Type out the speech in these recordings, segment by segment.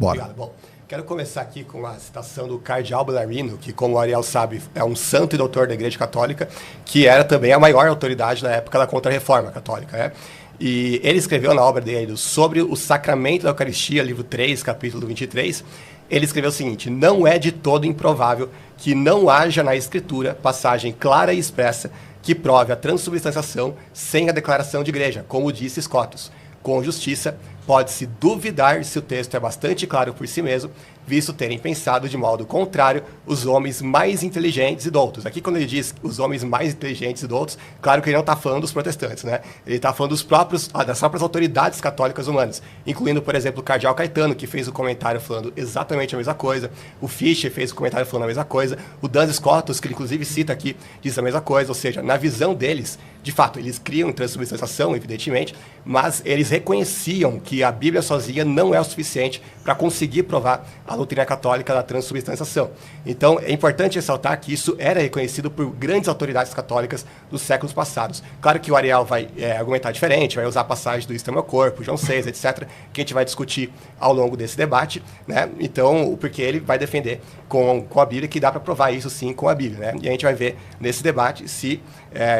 Bora. Obrigado. Bom, quero começar aqui com a citação do cardeal Bellarmino, que, como o Ariel sabe, é um santo e doutor da Igreja Católica, que era também a maior autoridade na época da Contra-Reforma Católica, né? E ele escreveu na obra dele sobre o sacramento da Eucaristia, livro 3, capítulo 23, ele escreveu o seguinte: não é de todo improvável que não haja na Escritura passagem clara e expressa que prove a transubstanciação sem a declaração de igreja, como disse Scotus. Com justiça, pode-se duvidar se o texto é bastante claro por si mesmo, visto terem pensado de modo contrário os homens mais inteligentes e doutos. Aqui, quando ele diz os homens mais inteligentes e doutos, claro que ele não está falando dos protestantes, né? Ele está falando das próprias autoridades católicas humanas, incluindo, por exemplo, o cardeal Caetano, que fez o comentário falando exatamente a mesma coisa, o Fischer fez o comentário falando a mesma coisa, o Duns Scotus, que ele inclusive cita aqui, diz a mesma coisa, ou seja, na visão deles, de fato, eles criam transubstanciação, evidentemente, mas eles reconheciam que a Bíblia sozinha não é o suficiente para conseguir provar a doutrina católica da transubstanciação. Então, é importante ressaltar que isso era reconhecido por grandes autoridades católicas dos séculos passados. Claro que o Ariel vai argumentar diferente, vai usar passagens do Isto é meu corpo, João 6, etc., que a gente vai discutir ao longo desse debate, né? Então, porque ele vai defender com a Bíblia que dá para provar isso sim com a Bíblia, né? E a gente vai ver nesse debate se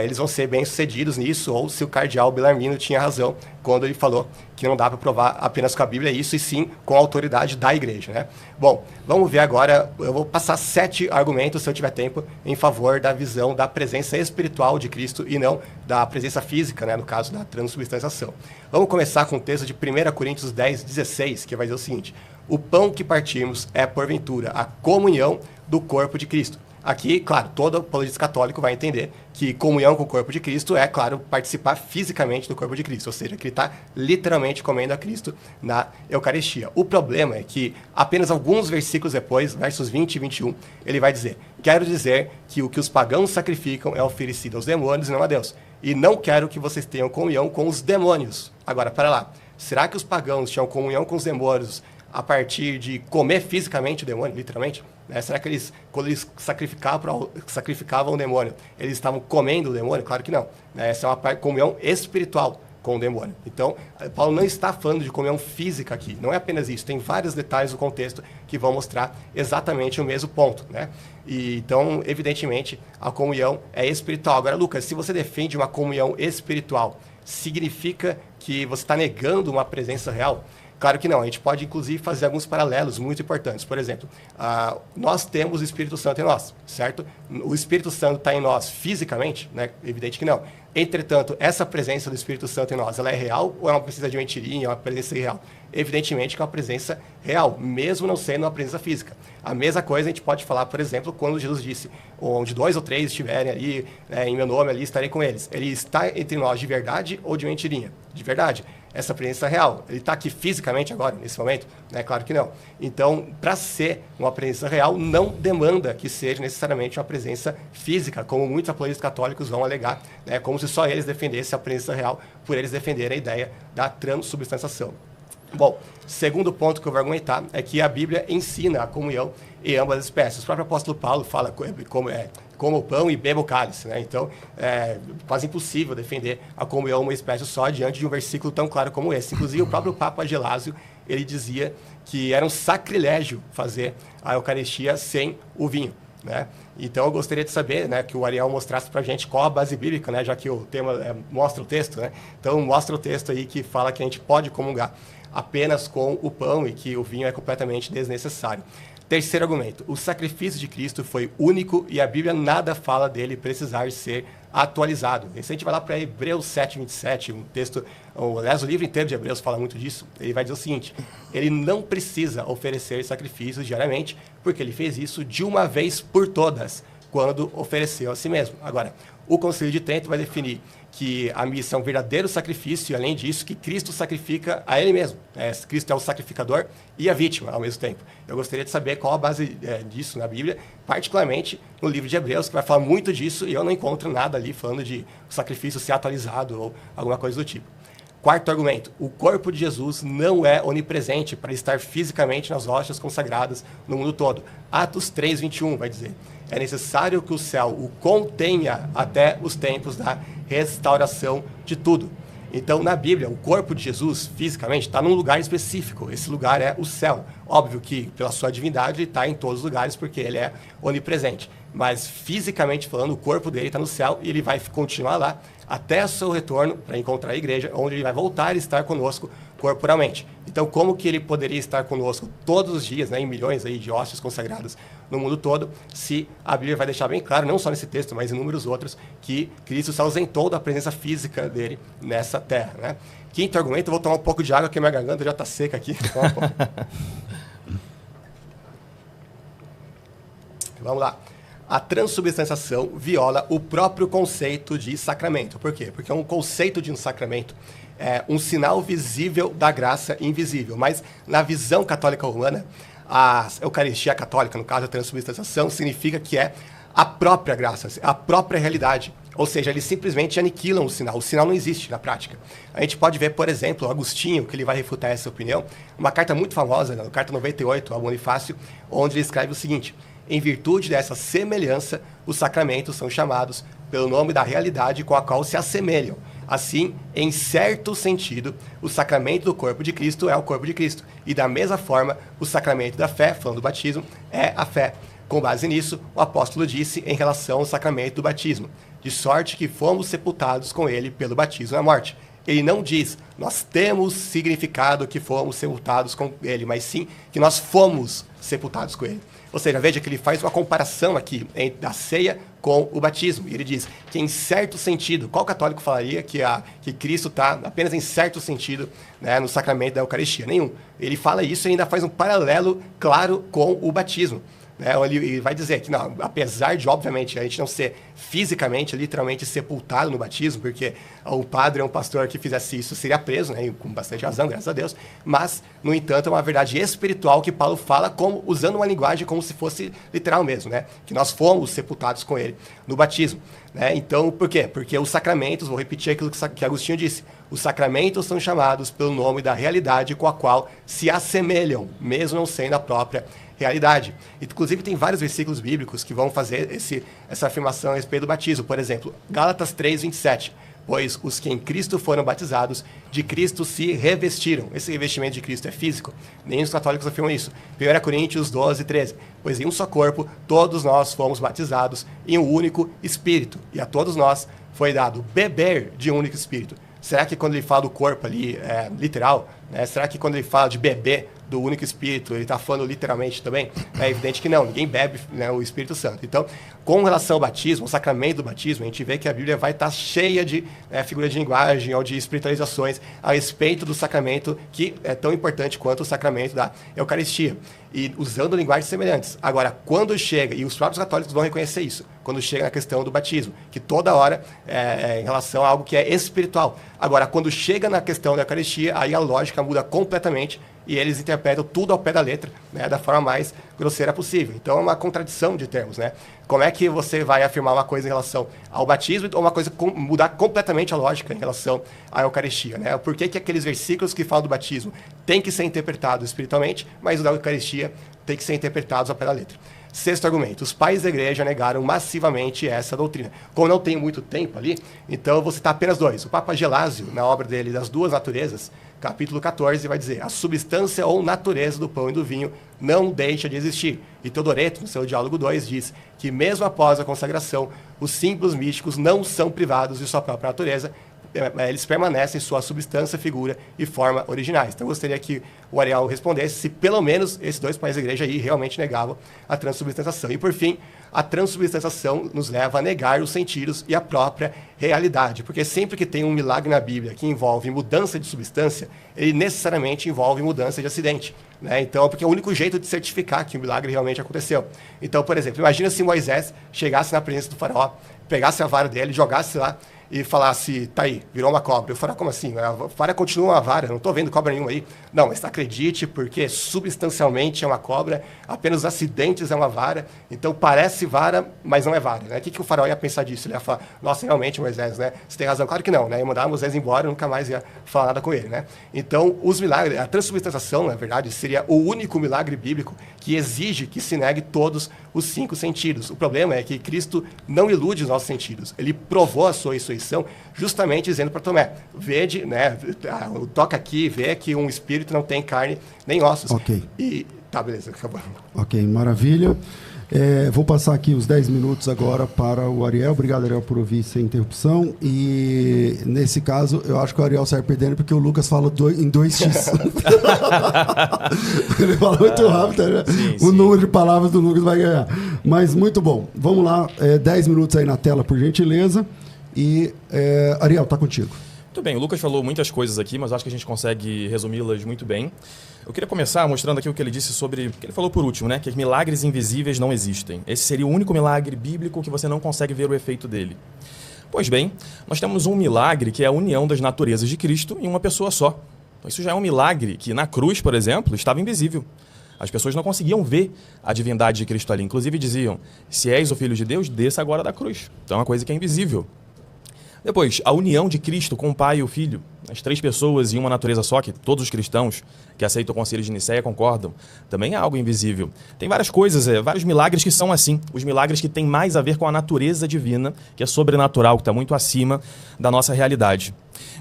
eles vão ser bem-sucedidos nisso ou se o cardeal Bellarmino tinha razão quando ele falou que não dá para provar apenas com a Bíblia isso, e sim com a autoridade da igreja, né? Bom, vamos ver agora, eu vou passar 7 argumentos, se eu tiver tempo, em favor da visão da presença espiritual de Cristo e não da presença física, né, no caso da transubstanciação. Vamos começar com o texto de 1 Coríntios 10, 16, que vai dizer o seguinte: o pão que partimos é, porventura, a comunhão do corpo de Cristo. Aqui, claro, todo apologista católico vai entender que comunhão com o corpo de Cristo é, claro, participar fisicamente do corpo de Cristo, ou seja, que ele está literalmente comendo a Cristo na Eucaristia. O problema é que apenas alguns versículos depois, versos 20 e 21, ele vai dizer: quero dizer que o que os pagãos sacrificam é oferecido aos demônios e não a Deus. E não quero que vocês tenham comunhão com os demônios. Agora, para lá, será que os pagãos tinham comunhão com os demônios a partir de comer fisicamente o demônio, literalmente? Será que eles, quando eles sacrificavam o demônio, eles estavam comendo o demônio? Claro que não. Essa é uma comunhão espiritual com o demônio. Então, Paulo não está falando de comunhão física aqui. Não é apenas isso. Tem vários detalhes do contexto que vão mostrar exatamente o mesmo ponto, né? E, então, evidentemente, a comunhão é espiritual. Agora, Lucas, se você defende uma comunhão espiritual, significa que você está negando uma presença real? Claro que não, a gente pode inclusive fazer alguns paralelos muito importantes. Por exemplo, nós temos o Espírito Santo em nós, certo? O Espírito Santo está em nós fisicamente, né? Evidente que não. Entretanto, essa presença do Espírito Santo em nós, ela é real ou é uma presença de mentirinha, é uma presença irreal? Evidentemente que é uma presença real, mesmo não sendo uma presença física. A mesma coisa a gente pode falar, por exemplo, quando Jesus disse: onde 2 ou 3 estiverem ali, em meu nome, ali estarei com eles. Ele está entre nós de verdade ou de mentirinha? De verdade. Essa presença real. Ele está aqui fisicamente agora, nesse momento? Claro que não. Então, para ser uma presença real, não demanda que seja necessariamente uma presença física, como muitos apologistas católicos vão alegar, né? Como se só eles defendessem a presença real, por eles defenderem a ideia da transubstanciação. Bom, segundo ponto que eu vou argumentar é que a Bíblia ensina a comunhão em ambas as espécies. O próprio apóstolo Paulo fala como o pão e beba o cálice, né? Então, é quase impossível defender a comunhão uma espécie só diante de um versículo tão claro como esse. Inclusive, o próprio Papa Gelásio, ele dizia que era um sacrilégio fazer a Eucaristia sem o vinho, né? Então, eu gostaria de saber, né, que o Ariel mostrasse para a gente qual a base bíblica, né, já que o tema mostra o texto, né? Então, mostra o texto aí que fala que a gente pode comungar apenas com o pão e que o vinho é completamente desnecessário. Terceiro argumento: o sacrifício de Cristo foi único e a Bíblia nada fala dele precisar ser atualizado. E se a gente vai lá para Hebreus 7:27, um texto, aliás, o livro inteiro de Hebreus fala muito disso, ele vai dizer o seguinte: ele não precisa oferecer sacrifícios diariamente, porque ele fez isso de uma vez por todas, quando ofereceu a si mesmo. Agora, o Concílio de Trento vai definir que a missa é um verdadeiro sacrifício e, além disso, que Cristo sacrifica a Ele mesmo. Cristo é o sacrificador e a vítima ao mesmo tempo. Eu gostaria de saber qual a base disso na Bíblia, particularmente no livro de Hebreus, que vai falar muito disso, e eu não encontro nada ali falando de sacrifício ser atualizado ou alguma coisa do tipo. Quarto argumento: o corpo de Jesus não é onipresente para estar fisicamente nas hostes consagradas no mundo todo. Atos 3:21 vai dizer: é necessário que o céu o contenha até os tempos da restauração de tudo. Então, na Bíblia, o corpo de Jesus, fisicamente, está num lugar específico. Esse lugar é o céu. Óbvio que, pela sua divindade, ele está em todos os lugares, porque ele é onipresente. Mas, fisicamente falando, o corpo dele está no céu e ele vai continuar lá até o seu retorno para encontrar a igreja, onde ele vai voltar a estar conosco corporalmente. Então, como que ele poderia estar conosco todos os dias, né, em milhões aí de hóstias consagradas no mundo todo, se a Bíblia vai deixar bem claro, não só nesse texto, mas em inúmeros outros, que Cristo se ausentou da presença física dele nessa terra, né? Quinto argumento, eu vou tomar um pouco de água, porque minha garganta já está seca aqui. Vamos lá. A transubstanciação viola o próprio conceito de sacramento. Por quê? Porque um conceito de um sacramento é um sinal visível da graça invisível. Mas, na visão católica romana, a Eucaristia católica, no caso a transubstanciação, significa que é a própria graça, a própria realidade. Ou seja, eles simplesmente aniquilam o sinal. O sinal não existe na prática. A gente pode ver, por exemplo, Agostinho, que ele vai refutar essa opinião, uma carta muito famosa, na carta 98, ao Bonifácio, onde ele escreve o seguinte: em virtude dessa semelhança, os sacramentos são chamados pelo nome da realidade com a qual se assemelham. Assim, em certo sentido, o sacramento do corpo de Cristo é o corpo de Cristo. E da mesma forma, o sacramento da fé, falando do batismo, é a fé. Com base nisso, o apóstolo disse em relação ao sacramento do batismo: de sorte que fomos sepultados com ele pelo batismo na morte. Ele não diz, nós temos significado que fomos sepultados com ele, mas sim que nós fomos sepultados com ele. Ou seja, veja que ele faz uma comparação aqui da ceia com o batismo. E ele diz que em certo sentido, qual católico falaria que Cristo está apenas em certo sentido, né, no sacramento da Eucaristia? Nenhum. Ele fala isso e ainda faz um paralelo claro com o batismo. Ele vai dizer que, não, apesar de, obviamente, a gente não ser fisicamente, literalmente sepultado no batismo, porque o padre ou um pastor que fizesse isso seria preso, né, com bastante razão, graças a Deus, mas, no entanto, é uma verdade espiritual que Paulo fala usando uma linguagem como se fosse literal mesmo, né, que nós fomos sepultados com ele no batismo. Né? Então, por quê? Porque os sacramentos, vou repetir aquilo que Agostinho disse, os sacramentos são chamados pelo nome da realidade com a qual se assemelham, mesmo não sendo a própria realidade. Inclusive, tem vários versículos bíblicos que vão fazer essa afirmação a respeito do batismo. Por exemplo, Gálatas 3:27. Pois os que em Cristo foram batizados, de Cristo se revestiram. Esse revestimento de Cristo é físico? Nem os católicos afirmam isso. 1 Coríntios 12:13. Pois em um só corpo, todos nós fomos batizados em um único Espírito. E a todos nós foi dado beber de um único Espírito. Será que quando ele fala do corpo ali, literal, né? Será que quando ele fala de beber do único Espírito, ele está falando literalmente também? É evidente que não, ninguém bebe, né, o Espírito Santo. Então, com relação ao batismo, o sacramento do batismo, a gente vê que a Bíblia vai estar cheia de figura de linguagem ou de espiritualizações a respeito do sacramento que é tão importante quanto o sacramento da Eucaristia. E usando linguagens semelhantes. Agora, quando chega, e os próprios católicos vão reconhecer isso, quando chega na questão do batismo, que toda hora em relação a algo que é espiritual. Agora, quando chega na questão da Eucaristia, aí a lógica muda completamente e eles interpretam tudo ao pé da letra, né, da forma mais grosseira possível. Então, é uma contradição de termos, né? Como é que você vai afirmar uma coisa em relação ao batismo ou uma coisa mudar completamente a lógica em relação à Eucaristia, né? Por que aqueles versículos que falam do batismo têm que ser interpretados espiritualmente, mas o da Eucaristia tem que ser interpretados ao pé da letra? Sexto argumento, os pais da igreja negaram massivamente essa doutrina. Como não tem muito tempo ali, então eu vou citar apenas dois. O Papa Gelásio, na obra dele Das Duas Naturezas, capítulo 14, vai dizer: a substância ou natureza do pão e do vinho não deixa de existir. E Teodoreto, no seu Diálogo 2, diz que mesmo após a consagração, os símbolos místicos não são privados de sua própria natureza, eles permanecem em sua substância, figura e forma originais. Então eu gostaria que o Ariel respondesse se pelo menos esses dois pais da igreja aí realmente negavam a transubstanciação. E por fim, a transubstanciação nos leva a negar os sentidos e a própria realidade, porque sempre que tem um milagre na Bíblia que envolve mudança de substância, ele necessariamente envolve mudança de acidente, né? Então, porque é o único jeito de certificar que o milagre realmente aconteceu. Então, por exemplo, imagina se Moisés chegasse na presença do faraó, pegasse a vara dele, jogasse lá e falasse, tá aí, virou uma cobra. Eu falaria, como assim? A vara continua uma vara, não estou vendo cobra nenhuma aí. Não, mas acredite, porque substancialmente é uma cobra, apenas os acidentes é uma vara, então parece vara, mas não é vara, né? O que o faraó ia pensar disso? Ele ia falar, nossa, realmente, Moisés, né? Você tem razão. Claro que não, né? Ia mandar Moisés embora, nunca mais ia falar nada com ele, né? Então, os milagres, a transubstanciação, na verdade, seria o único milagre bíblico que exige que se negue todos os 5 sentidos. O problema é que Cristo não ilude os nossos sentidos. Ele provou a sua ressurreição ressurreição, justamente dizendo para Tomé, vede, né, toca aqui, vê que um espírito não tem carne nem ossos. Ok. E tá, beleza, acabou. Ok, maravilha. Vou passar aqui os 10 minutos agora para o Ariel. Obrigado, Ariel, por ouvir sem interrupção. E, nesse caso, eu acho que o Ariel sai perdendo porque o Lucas fala em 2x. Ele fala muito rápido, né? O número de palavras do Lucas vai ganhar. Mas muito bom. Vamos lá, 10 minutos aí na tela, por gentileza. E, Ariel, tá contigo. Muito bem, o Lucas falou muitas coisas aqui, mas acho que a gente consegue resumi-las muito bem. Eu queria começar mostrando aqui o que ele disse sobre... O que ele falou por último, né? Que milagres invisíveis não existem. Esse seria o único milagre bíblico que você não consegue ver o efeito dele. Pois bem, nós temos um milagre que é a união das naturezas de Cristo em uma pessoa só. Então, isso já é um milagre que na cruz, por exemplo, estava invisível. As pessoas não conseguiam ver a divindade de Cristo ali. Inclusive diziam, se és o Filho de Deus, desça agora da cruz. Então é uma coisa que é invisível. Depois, a união de Cristo com o Pai e o Filho, as 3 pessoas em uma natureza só, que todos os cristãos que aceitam o Concílio de Nicéia concordam, também é algo invisível. Tem várias coisas, vários milagres que são assim, os milagres que têm mais a ver com a natureza divina, que é sobrenatural, que está muito acima da nossa realidade.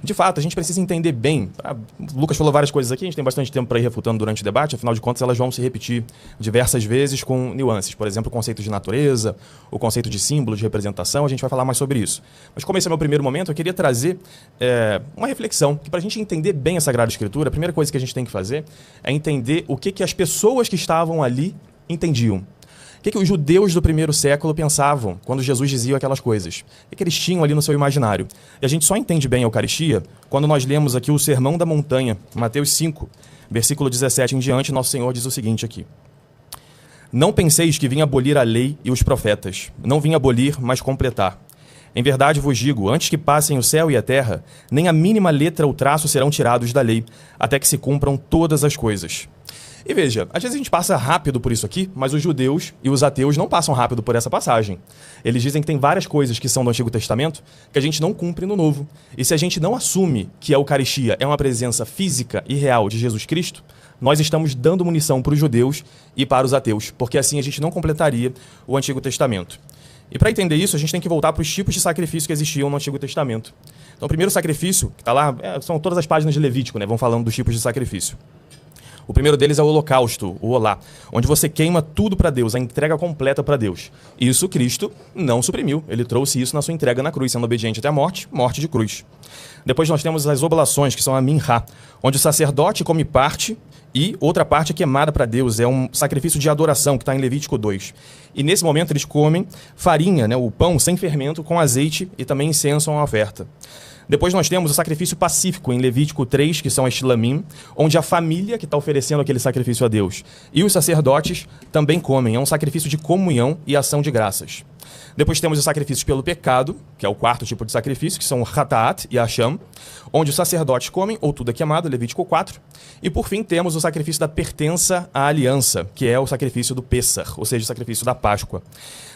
De fato, a gente precisa entender bem. O Lucas falou várias coisas aqui, a gente tem bastante tempo para ir refutando durante o debate, afinal de contas elas vão se repetir diversas vezes com nuances. Por exemplo, o conceito de natureza, o conceito de símbolo, de representação, a gente vai falar mais sobre isso. Mas como esse é o meu primeiro momento, eu queria trazer uma reflexão, que para a gente entender bem a Sagrada Escritura, a primeira coisa que a gente tem que fazer é entender o que as pessoas que estavam ali entendiam. O que os judeus do primeiro século pensavam quando Jesus dizia aquelas coisas? O que eles tinham ali no seu imaginário? E a gente só entende bem a Eucaristia quando nós lemos aqui o Sermão da Montanha, Mateus 5, versículo 17 em diante, nosso Senhor diz o seguinte aqui. Não penseis que vim abolir a lei e os profetas. Não vim abolir, mas completar. Em verdade vos digo, antes que passem o céu e a terra, nem a mínima letra ou traço serão tirados da lei, até que se cumpram todas as coisas. E veja, às vezes a gente passa rápido por isso aqui, mas os judeus e os ateus não passam rápido por essa passagem. Eles dizem que tem várias coisas que são do Antigo Testamento que a gente não cumpre no Novo. E se a gente não assume que a Eucaristia é uma presença física e real de Jesus Cristo, nós estamos dando munição para os judeus e para os ateus, porque assim a gente não completaria o Antigo Testamento. E para entender isso, a gente tem que voltar para os tipos de sacrifício que existiam no Antigo Testamento. Então, o primeiro sacrifício, que está lá, são todas as páginas de Levítico, né? Vão falando dos tipos de sacrifício. O primeiro deles é o holocausto, o olá, onde você queima tudo para Deus, a entrega completa para Deus. Isso Cristo não suprimiu, ele trouxe isso na sua entrega na cruz, sendo obediente até a morte, morte de cruz. Depois nós temos as oblações, que são a minhá, onde o sacerdote come parte e outra parte é queimada para Deus, é um sacrifício de adoração, que está em Levítico 2. E nesse momento eles comem farinha, né, o pão sem fermento, com azeite e também incenso a oferta. Depois nós temos o sacrifício pacífico, em Levítico 3, que são as shlamim, onde a família que está oferecendo aquele sacrifício a Deus e os sacerdotes também comem. É um sacrifício de comunhão e ação de graças. Depois temos os sacrifícios pelo pecado, que é o quarto tipo de sacrifício, que são o Hataat e Asham, onde os sacerdotes comem, ou tudo é queimado, Levítico 4. E por fim temos o sacrifício da pertença à aliança, que é o sacrifício do Pessach, ou seja, o sacrifício da Páscoa.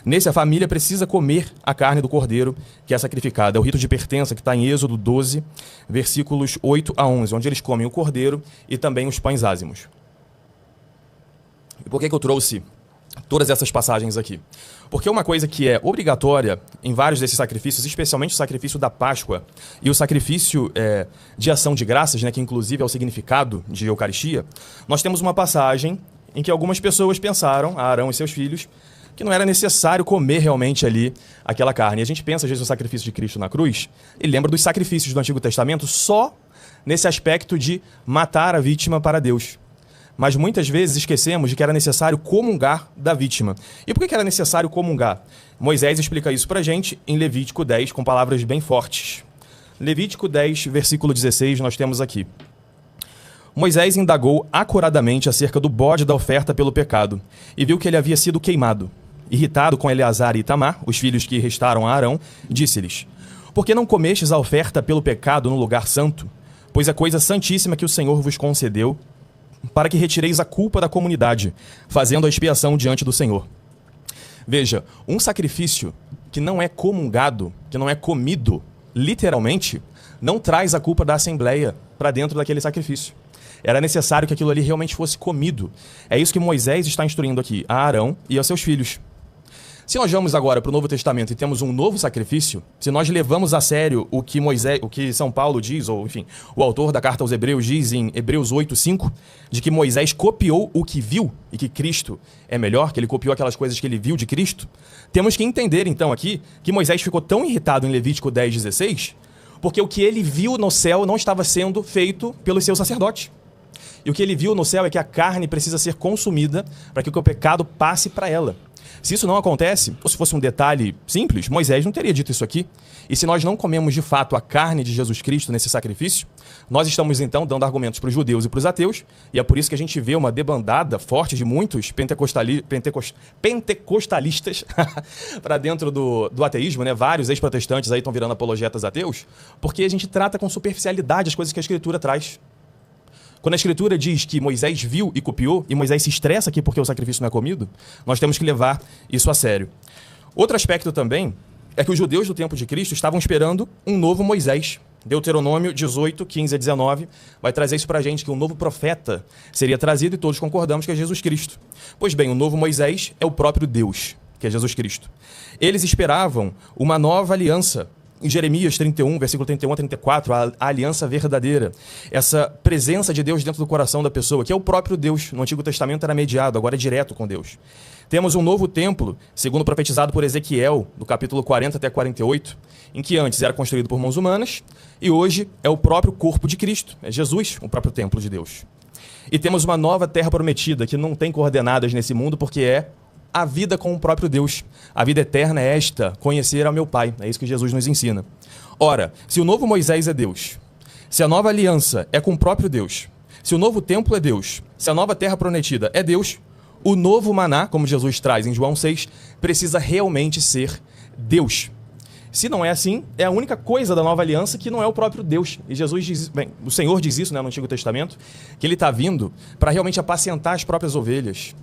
Nesse, a família precisa comer a carne do cordeiro que é sacrificada. É o rito de pertença que está em Êxodo 12, versículos 8 a 11, onde eles comem o cordeiro e também os pães ázimos. E por que eu trouxe todas essas passagens aqui? Porque uma coisa que é obrigatória em vários desses sacrifícios, especialmente o sacrifício da Páscoa e o sacrifício de ação de graças, né, que inclusive é o significado de Eucaristia, nós temos uma passagem em que algumas pessoas pensaram, Arão e seus filhos, que não era necessário comer realmente ali aquela carne. E a gente pensa, às vezes, no sacrifício de Cristo na cruz e lembra dos sacrifícios do Antigo Testamento só nesse aspecto de matar a vítima para Deus. Mas muitas vezes esquecemos de que era necessário comungar da vítima. E por que era necessário comungar? Moisés explica isso pra gente em Levítico 10, com palavras bem fortes. Levítico 10, versículo 16, nós temos aqui. Moisés indagou acuradamente acerca do bode da oferta pelo pecado, e viu que ele havia sido queimado. Irritado com Eleazar e Itamar, os filhos que restaram a Arão, disse-lhes, por que não comestes a oferta pelo pecado no lugar santo? Pois é coisa santíssima que o Senhor vos concedeu, para que retireis a culpa da comunidade, fazendo a expiação diante do Senhor. Veja, um sacrifício que não é comungado, que não é comido, literalmente, não traz a culpa da assembleia para dentro daquele sacrifício. Era necessário que aquilo ali realmente fosse comido. É isso que Moisés está instruindo aqui a Arão e aos seus filhos. Se nós vamos agora para o Novo Testamento e temos um novo sacrifício, se nós levamos a sério o que São Paulo diz, ou enfim, o autor da carta aos Hebreus diz em Hebreus 8:5, de que Moisés copiou o que viu e que Cristo é melhor, que ele copiou aquelas coisas que ele viu de Cristo, temos que entender então aqui que Moisés ficou tão irritado em Levítico 10:16, porque o que ele viu no céu não estava sendo feito pelos seus sacerdotes. E o que ele viu no céu é que a carne precisa ser consumida para que o pecado passe para ela. Se isso não acontece, ou se fosse um detalhe simples, Moisés não teria dito isso aqui. E se nós não comemos de fato a carne de Jesus Cristo nesse sacrifício, nós estamos então dando argumentos para os judeus e para os ateus, e é por isso que a gente vê uma debandada forte de muitos pentecostalistas para dentro do ateísmo, né? Vários ex-protestantes aí estão virando apologetas ateus, porque a gente trata com superficialidade as coisas que a Escritura traz. Quando a Escritura diz que Moisés viu e copiou, e Moisés se estressa aqui porque o sacrifício não é comido, nós temos que levar isso a sério. Outro aspecto também é que os judeus do tempo de Cristo estavam esperando um novo Moisés. Deuteronômio 18, 15 a 19 vai trazer isso para a gente, que um novo profeta seria trazido, e todos concordamos que é Jesus Cristo. Pois bem, o novo Moisés é o próprio Deus, que é Jesus Cristo. Eles esperavam uma nova aliança. Em Jeremias 31, versículo 31 a 34, a aliança verdadeira. Essa presença de Deus dentro do coração da pessoa, que é o próprio Deus. No Antigo Testamento era mediado, agora é direto com Deus. Temos um novo templo, segundo profetizado por Ezequiel, do capítulo 40 até 48, em que antes era construído por mãos humanas, e hoje é o próprio corpo de Cristo. É Jesus, o próprio templo de Deus. E temos uma nova terra prometida, que não tem coordenadas nesse mundo, porque é a vida com o próprio Deus. A vida eterna é esta, conhecer ao meu Pai. É isso que Jesus nos ensina. Ora, se o novo Moisés é Deus, se a nova aliança é com o próprio Deus, se o novo templo é Deus, se a nova terra prometida é Deus, o novo maná, como Jesus traz em João 6, precisa realmente ser Deus. Se não é assim, é a única coisa da nova aliança que não é o próprio Deus. E Jesus diz, bem, o Senhor diz isso, né, no Antigo Testamento, que ele está vindo para realmente apacentar as próprias ovelhas,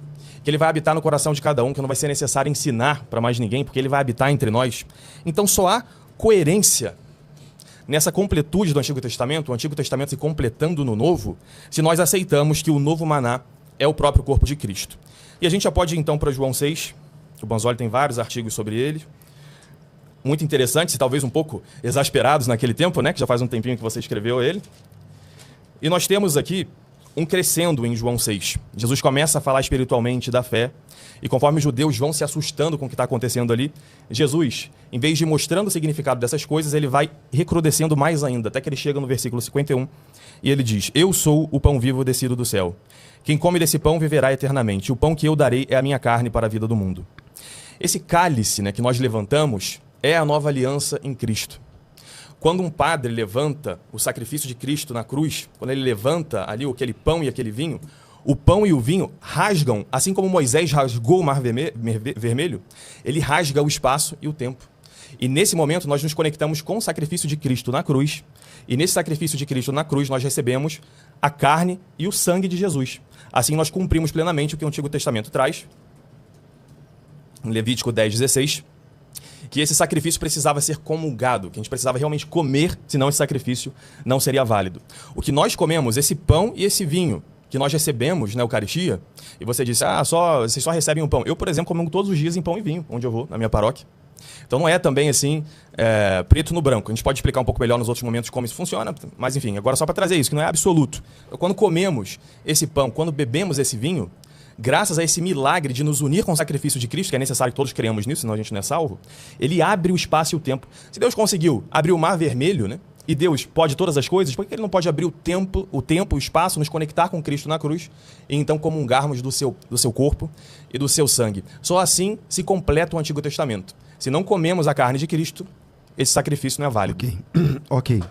que ele vai habitar no coração de cada um, que não vai ser necessário ensinar para mais ninguém, porque ele vai habitar entre nós. Então só há coerência nessa completude do Antigo Testamento, o Antigo Testamento se completando no Novo, se nós aceitamos que o novo maná é o próprio corpo de Cristo. E a gente já pode ir então para João 6, o Banzoli tem vários artigos sobre ele, muito interessantes e talvez um pouco exasperados naquele tempo, né, que já faz um tempinho que você escreveu ele. E nós temos aqui um crescendo em João 6. Jesus começa a falar espiritualmente da fé, e conforme os judeus vão se assustando com o que está acontecendo ali, Jesus, em vez de mostrando o significado dessas coisas, ele vai recrudescendo mais ainda, até que ele chega no versículo 51, e ele diz: eu sou o pão vivo descido do céu. Quem come desse pão viverá eternamente. O pão que eu darei é a minha carne para a vida do mundo. Esse cálice, né, que nós levantamos é a nova aliança em Cristo. Quando um padre levanta o sacrifício de Cristo na cruz, quando ele levanta ali aquele pão e aquele vinho, o pão e o vinho rasgam, assim como Moisés rasgou o mar vermelho, ele rasga o espaço e o tempo. E nesse momento nós nos conectamos com o sacrifício de Cristo na cruz, e nesse sacrifício de Cristo na cruz nós recebemos a carne e o sangue de Jesus. Assim nós cumprimos plenamente o que o Antigo Testamento traz, em Levítico 10:16, que esse sacrifício precisava ser comungado, que a gente precisava realmente comer, senão esse sacrifício não seria válido. O que nós comemos, esse pão e esse vinho, que nós recebemos na Eucaristia, e você disse, vocês só recebem o pão. Eu, por exemplo, como todos os dias em pão e vinho, onde eu vou, na minha paróquia. Então não é também assim, preto no branco. A gente pode explicar um pouco melhor nos outros momentos como isso funciona, mas enfim, agora só para trazer isso, que não é absoluto. Quando comemos esse pão, quando bebemos esse vinho, graças a esse milagre de nos unir com o sacrifício de Cristo, que é necessário que todos creamos nisso, senão a gente não é salvo, ele abre o espaço e o tempo. Se Deus conseguiu abrir o mar vermelho, né? E Deus pode todas as coisas, por que ele não pode abrir o tempo, o espaço, nos conectar com Cristo na cruz e então comungarmos do seu corpo e do seu sangue? Só assim se completa o Antigo Testamento. Se não comemos a carne de Cristo, esse sacrifício não é válido. Ok.